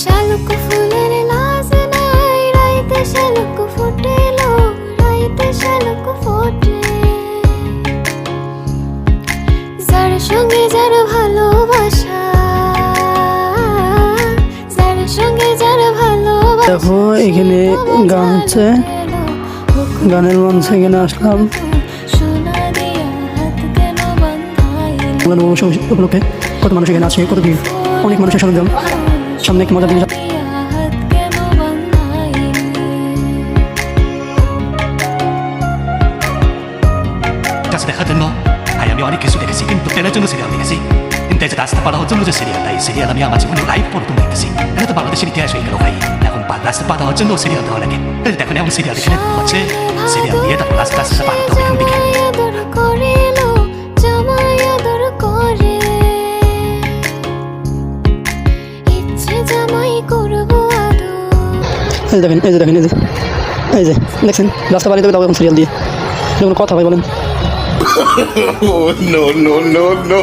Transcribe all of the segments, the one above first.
শালুক ফুলের লাজ নাই, রাইতে শালুক ফুটেলো, রাইতে শালুক ফোটে। যার সঙ্গে যার ভালোবাসা, যার সঙ্গে যার ভালোবাসা। দেখো এখানে গান হচ্ছে, গানের মঞ্চে এখানে আসলাম। উপলক্ষে কত মানুষ এখানে আছে, কত ভিড়, অনেক মানুষের সরঞ্জাম, সামনে একটি মজার জিনিস। কাছে দেখার জন্য ভাই আমি অনেক কিছু দেখেছি, কিন্তু ট্রেনের জন্য সিরিয়াল দেখেছি। কিন্তু এই যে রাস্তা পার হওয়ার জন্য যে সিরিয়ালটা, এই সিরিয়াল আমি আমার জীবনে লাইভ প্রথম দেখতেছি। এটা তো বাংলাদেশের ইতিহাস হয়ে গেল ভাই। এখন রাস্তা পার হওয়ার জন্য সিরিয়াল দেওয়া লাগে। দেখুন এমন সিরিয়াল এখানে হচ্ছে, সিরিয়াল দিয়ে তারপর রাস্তা রাস্তা পার হতে হবে এখান থেকে। এই দেখেন, এই যে দেখেন, এই যে দেখছেন রাস্তা পার হতে হবে, তাও এখন সিরিয়াল দিয়ে। কোনো কথা ভাই বলেন? No, no, no, no.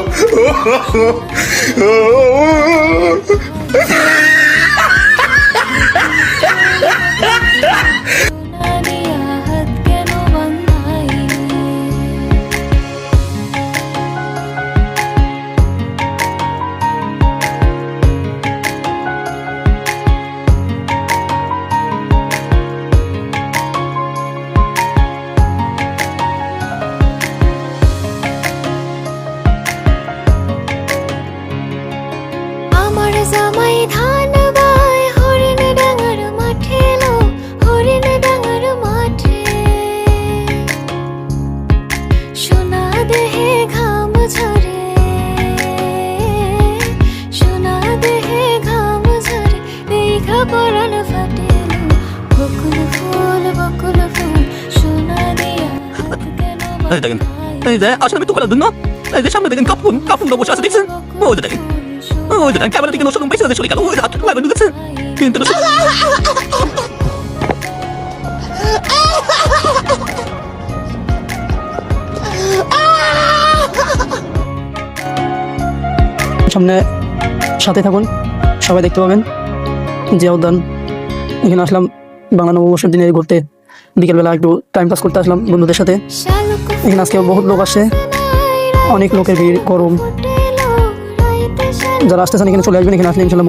জামাই ধান গায় হরিণ ডাঙার মাঠে লো, হরিণ ডাঙার মাঠে। সোনা দেহে ঘাম ঝরে, সোনা দেহে ঘাম ঝরে, দেখা পরাণ ফাটে লো। বকুল ফুল, বকুল ফুল, সোনা দিয়া হাত কেন দেখেন, এই যে আসলে আমি তো করার জন্য এই যে সামনে দেখেন কাপুন কাপুনটা বসে আছে, দেখছেন? ওই যে দেখেন, ওই যে ক্যামেরা দিকে নষ্ট পেছনে চলে গেল, ওই যে হাত লাগবে, দেখছেন? কিন্তু সামনে সাথে থাকুন, সবাই দেখতে পাবেন। জিয়া উদ্যান এখানে আসলাম বাংলা নববর্ষের দিনে ঘুরতে, বিকেলবেলা একটু টাইম পাস করতে আসলাম বন্ধুদের সাথে। এখানে আজকে বহুত লোক আসছে, অনেক লোকের ভিড়, গরম। যারা আসতেছেন এখানে চলে আসবেন, এখানে আসলে ইনশাল্লাহ